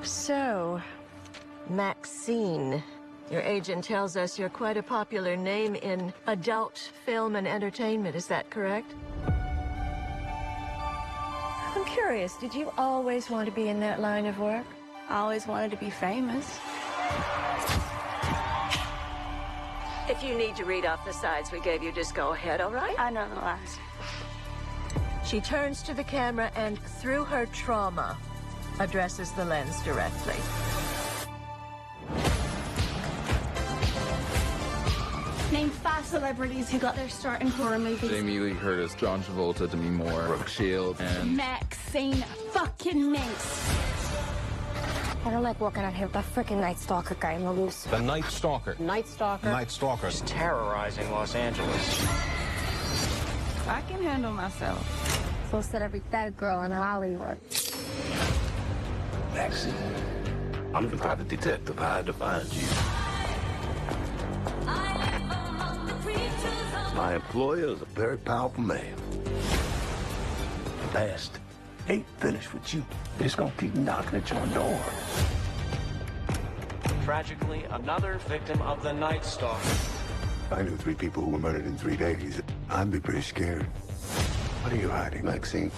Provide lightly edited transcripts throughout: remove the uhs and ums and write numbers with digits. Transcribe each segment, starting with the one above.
So, Maxxxine. Your agent tells us you're quite a popular name in adult film and entertainment. Is that correct? I'm curious, did you always want to be in that line of work? I always wanted to be famous. If you need to read off the sides we gave you, just go ahead, all right? I know the last. She turns to the camera and, through her trauma, addresses the lens directly. Name 5 celebrities who got their start in horror movies. Jamie Lee Curtis, John Travolta, Demi Moore, Brooke Shields, and Maxxxine fucking Minx. I don't like walking out here with that freaking Night Stalker guy on the loose. The Night Stalker. Night Stalker? Night Stalker. He's terrorizing Los Angeles. I can handle myself. So said every bad girl in Hollywood. Maxxxine, I'm the private detective. I had to find you. My employer is a very powerful man. The past ain't finished with you. It's gonna keep knocking at your door. Tragically, another victim of the Night Stalker. I knew 3 people who were murdered in 3 days. I'd be pretty scared. What are you hiding, Maxxxine?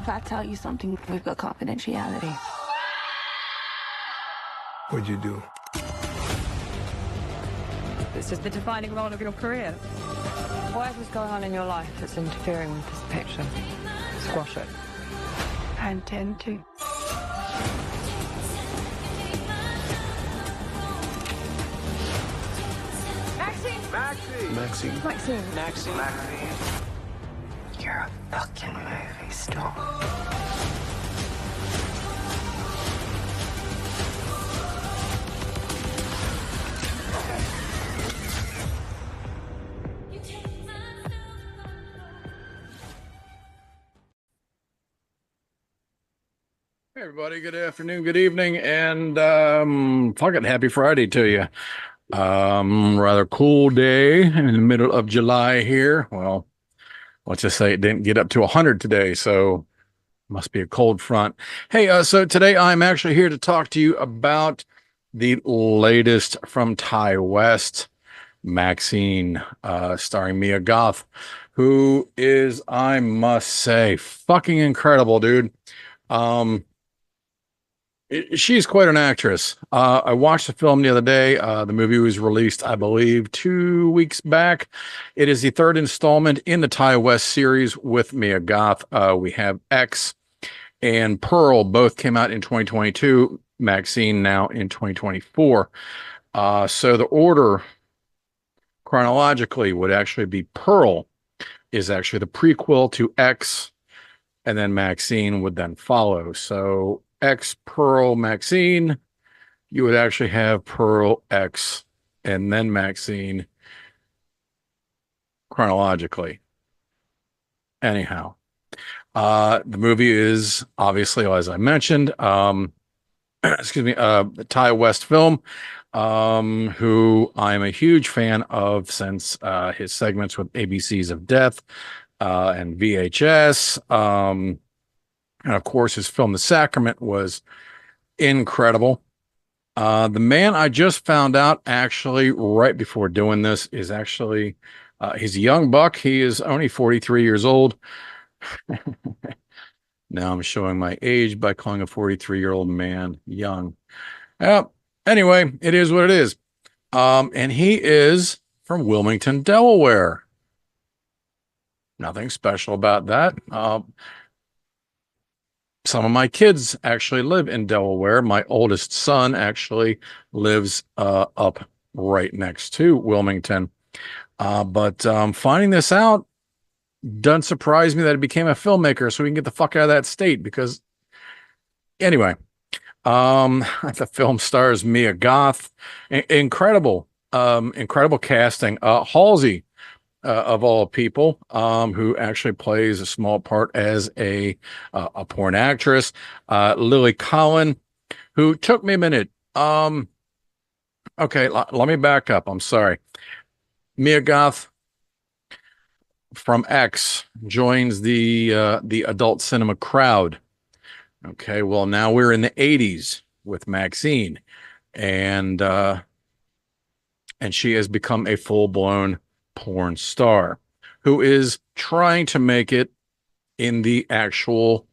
If I tell you something, we've got confidentiality. What'd you do? This is the defining role of your career. Whatever's going on in your life that's interfering with this picture, squash it. I intend to. Maxxxine. Maxxxine. You're a fucking movie star. Hey everybody, good afternoon, good evening, and fucking happy Friday to you. Rather cool day in the middle of July here. Well, let's just say it didn't get up to 100 today, so must be a cold front. Hey, so today I'm actually here to talk to you about the latest from Ty West, Maxxxine, starring Mia Goth, who is, I must say, fucking incredible, dude. She's quite an actress. I watched the film the other day. The movie was released, I believe, 2 weeks back. It is the 3rd installment in the Ty West series with Mia Goth. We have X and Pearl, both came out in 2022. Maxxxine now in 2024. So the order chronologically would actually be Pearl is actually the prequel to X, and then Maxxxine would then follow. So X, Pearl, Maxxxine, you would actually have Pearl, X, and then Maxxxine chronologically. Anyhow, the movie is obviously, as I mentioned, excuse me, the Ty West film, who I'm a huge fan of since his segments with ABCs of Death and VHS. And of course, his film, The Sacrament, was incredible. The man I just found out actually right before doing this is actually, he's a young buck. He is only 43 years old. Now I'm showing my age by calling a 43-year-old man young. Anyway, it is what it is. And he is from Wilmington, Delaware. Nothing special about that. Some of my kids actually live in Delaware. My oldest son actually lives up right next to Wilmington. But finding this out doesn't surprise me that he became a filmmaker so we can get the fuck out of that state. Because anyway, the film stars Mia Goth. Incredible casting. Halsey, of all people, who actually plays a small part as a porn actress. Lily Collin, who took me a minute. Okay, let me back up. I'm sorry. Mia Goth, from X joins the adult cinema crowd. Okay, well, now we're in the 80s with Maxxxine, and she has become a full-blown porn star who is trying to make it in the actual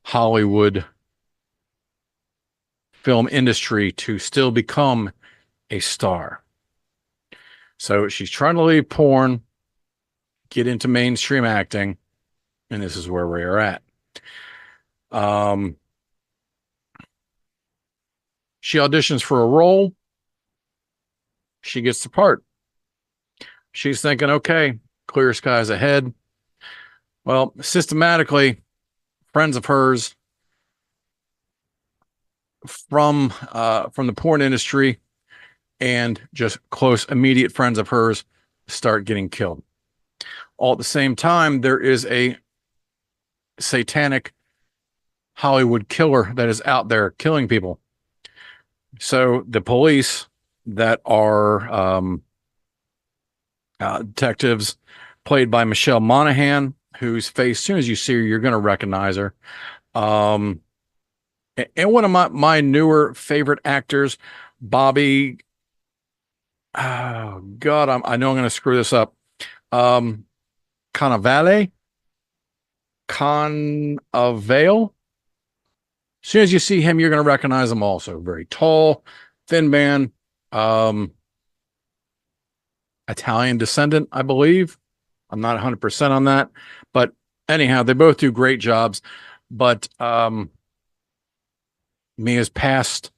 Hollywood film industry to still become a star. So she's trying to leave porn, get into mainstream acting, and this is where we are at. She auditions for a role. She gets the part. She's thinking, okay, clear skies ahead. Well, systematically, friends of hers from the porn industry and just close, immediate friends of hers start getting killed. All at the same time, there is a satanic Hollywood killer that is out there killing people. So the police that are detectives played by Michelle Monaghan, whose face, as soon as you see her, you're going to recognize her. And one of my newer favorite actors, Bobby. Oh God, I know I'm going to screw this up. Cannavale. As soon as you see him, you're going to recognize him also. Very tall, thin man, Italian descendant, I believe. I'm not 100% on that. But anyhow, they both do great jobs. But Mia's past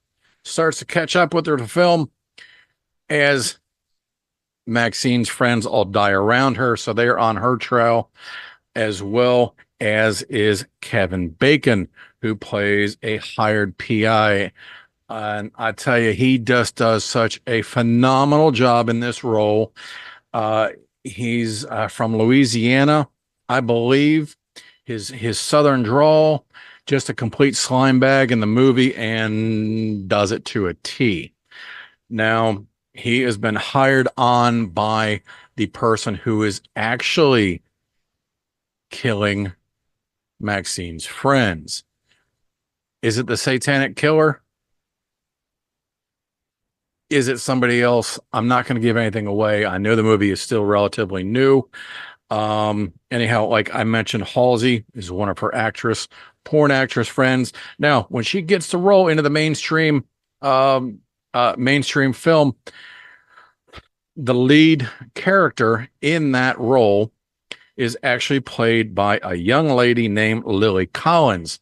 starts to catch up with her to film as Maxxine's friends all die around her. So they are on her trail, as well as is Kevin Bacon, who plays a hired PI. And I tell you, he just does such a phenomenal job in this role. He's from Louisiana, I believe. His southern drawl, just a complete slime bag in the movie, and does it to a T. Now, he has been hired on by the person who is actually killing Maxxine's friends. Is it the satanic killer? Is it somebody else? I'm not going to give anything away. I know the movie is still relatively new. Anyhow, like I mentioned, Halsey is one of her porn actress friends. Now, when she gets to roll into the mainstream film, the lead character in that role is actually played by a young lady named Lily Collins.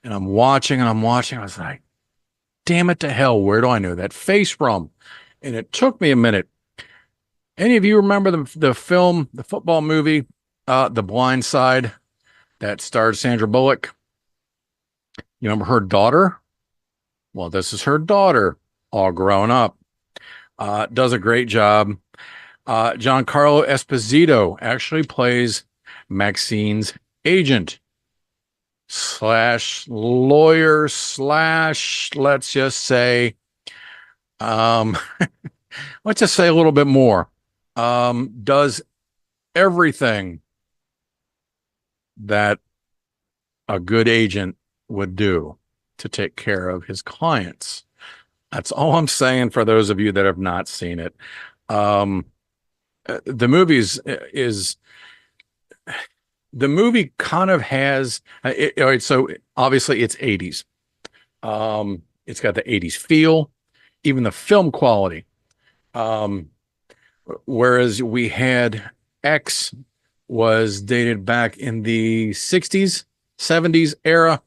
And I'm watching. I was like, damn it to hell, where do I know that face from? And it took me a minute. Any of you remember the film, the football movie, The Blind Side, that starred Sandra Bullock? You remember her daughter? Well, this is her daughter, all grown up. Does a great job. Giancarlo Esposito actually plays Maxxine's agent / lawyer / let's just say, let's just say a little bit more. Does everything that a good agent would do to take care of his clients. That's all I'm saying for those of you that have not seen it. The movie the movie kind of has all right, so obviously it's 80s. It's got the 80s feel, even the film quality. Whereas we had X was dated back in the 60s, 70s era.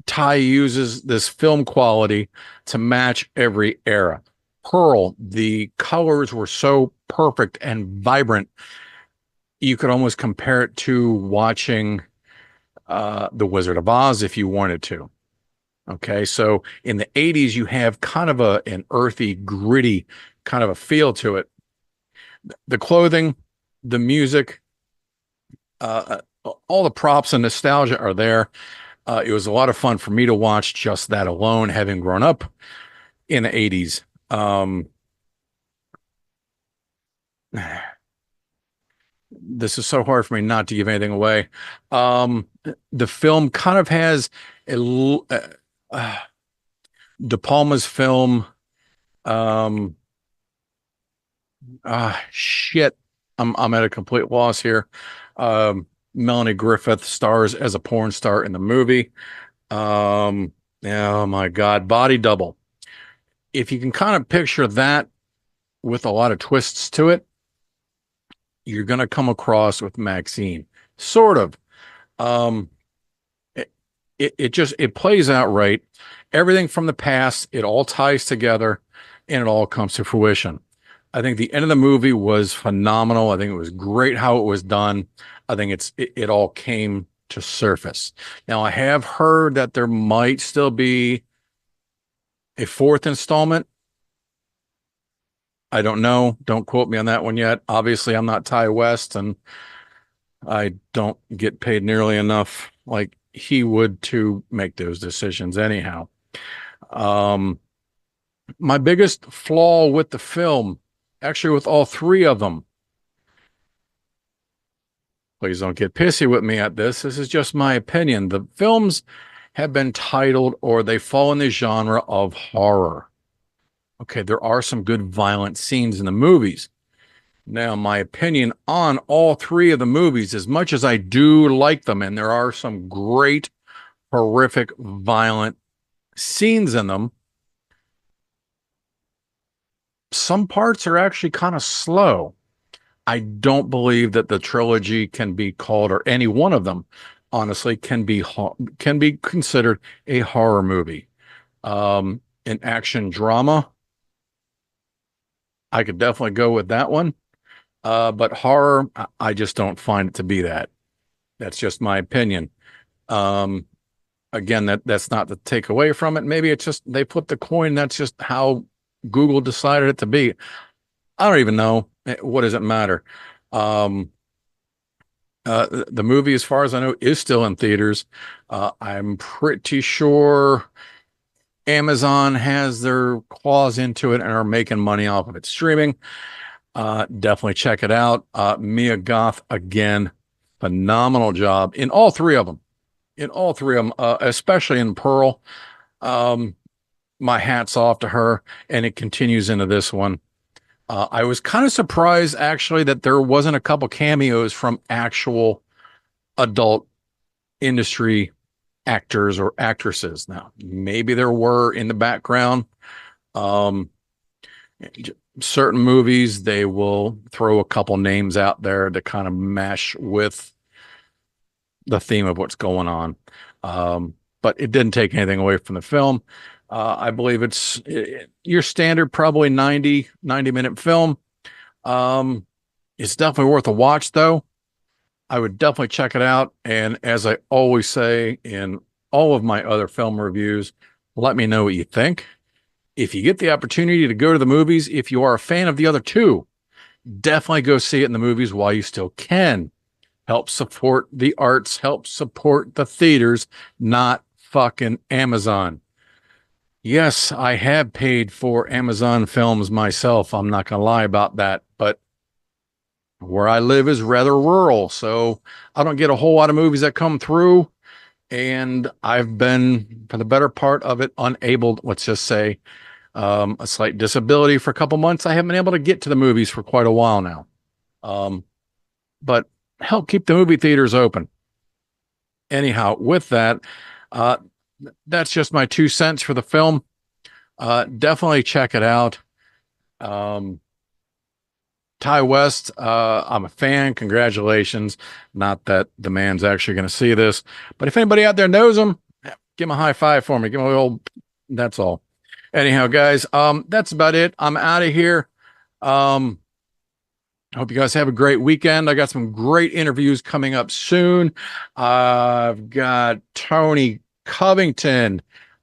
Ty uses this film quality to match every era. Pearl, the colors were so perfect and vibrant, you could almost compare it to watching The Wizard of Oz if you wanted to. Okay, so in the 80s, you have kind of an earthy, gritty kind of a feel to it. The clothing, the music, all the props and nostalgia are there. It was a lot of fun for me to watch just that alone, having grown up in the 80s. this is so hard for me not to give anything away. The film kind of has De Palma's film. Shit. I'm at a complete loss here. Melanie Griffith stars as a porn star in the movie. Oh my God, Body Double. If you can kind of picture that with a lot of twists to it, you're going to come across with Maxxxine. Sort of. It plays out right. Everything from the past, it all ties together and it all comes to fruition. I think the end of the movie was phenomenal. I think it was great how it was done. I think it all came to surface. Now, I have heard that there might still be a fourth installment. I don't know. Don't quote me on that one yet. Obviously, I'm not Ty West, and I don't get paid nearly enough like he would to make those decisions anyhow. My biggest flaw with the film, actually with all three of them, please don't get pissy with me at this. This is just my opinion. The films have been titled, or they fall in the genre of horror. Okay, there are some good violent scenes in the movies. Now, my opinion on all three of the movies, as much as I do like them, and there are some great, horrific, violent scenes in them, some parts are actually kind of slow. I don't believe that the trilogy can be called, or any one of them, honestly, can be considered a horror movie. An action drama, I could definitely go with that one. But horror, I just don't find it to be that. That's just my opinion. Again, that's not to take away from it. Maybe it's just they put the coin. That's just how Google decided it to be. I don't even know. What does it matter? The movie, as far as I know, is still in theaters. I'm pretty sure Amazon has their claws into it and are making money off of it streaming. Definitely check it out. Mia Goth, again, phenomenal job in all three of them. Especially in Pearl. My hat's off to her, and it continues into this one. I was kind of surprised, actually, that there wasn't a couple cameos from actual adult industry actors or actresses. Now, maybe there were in the background. Certain movies, they will throw a couple names out there to kind of mesh with the theme of what's going on. But it didn't take anything away from the film. I believe it's your standard, probably 90-minute film. It's definitely worth a watch, though. I would definitely check it out. And as I always say in all of my other film reviews, let me know what you think. If you get the opportunity to go to the movies, if you are a fan of the other two, definitely go see it in the movies while you still can. Help support the arts, help support the theaters, not fucking Amazon. Yes, I have paid for Amazon films myself. I'm not going to lie about that, but where I live is rather rural, so I don't get a whole lot of movies that come through, and I've been, for the better part of it, unable, let's just say, a slight disability for a couple months. I haven't been able to get to the movies for quite a while now. But help keep the movie theaters open. Anyhow, with that, that's just my 2 cents for the film. Definitely check it out. Ty West, I'm a fan. Congratulations. Not that the man's actually going to see this, but if anybody out there knows him, give him a high five for me. Give him a little, that's all. Anyhow, guys, that's about it. I'm out of here. Hope you guys have a great weekend. I got some great interviews coming up soon. I've got Tony Covington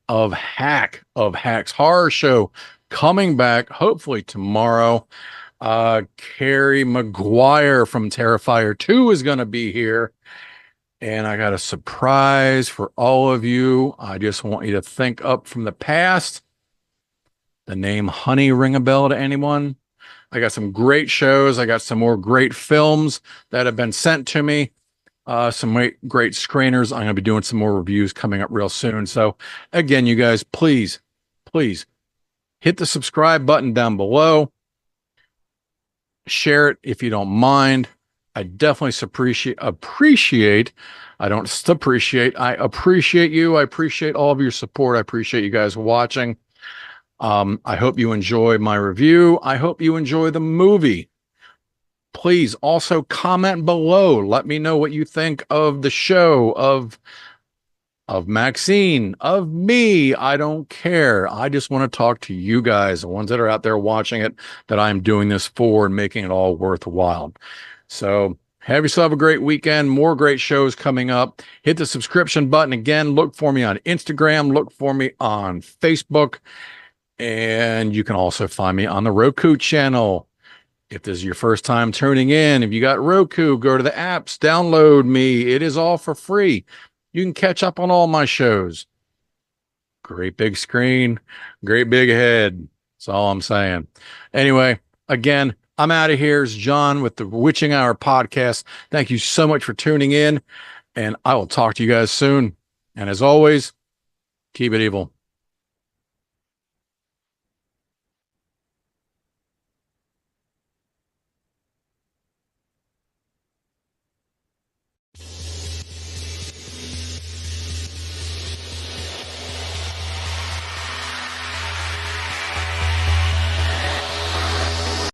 of Hack's Horror Show coming back, hopefully tomorrow. Carrie McGuire from Terrifier 2 is going to be here. And I got a surprise for all of you. I just want you to think up from the past. The name Honey ring a bell to anyone? I got some great shows. I got some more great films that have been sent to me. Some great screeners. I'm going to be doing some more reviews coming up real soon. So again, you guys, please hit the subscribe button down below. Share it if you don't mind. I definitely appreciate. I don't appreciate. I appreciate you. I appreciate all of your support. I appreciate you guys watching. I hope you enjoy my review. I hope you enjoy the movie. Please also comment below. Let me know what you think of the show, of Maxxxine, of me. I don't care. I just want to talk to you guys, the ones that are out there watching it, that I'm doing this for and making it all worthwhile. So have yourself a great weekend. More great shows coming up. Hit the subscription button again. Look for me on Instagram. Look for me on Facebook. And you can also find me on the Roku channel. If this is your first time tuning in, if you got Roku, go to the apps, download me. It is all for free. You can catch up on all my shows. Great big screen, great big head. That's all I'm saying. Anyway, again, I'm out of here. It's John with the Witching Hour podcast. Thank you so much for tuning in, and I will talk to you guys soon. And as always, keep it evil.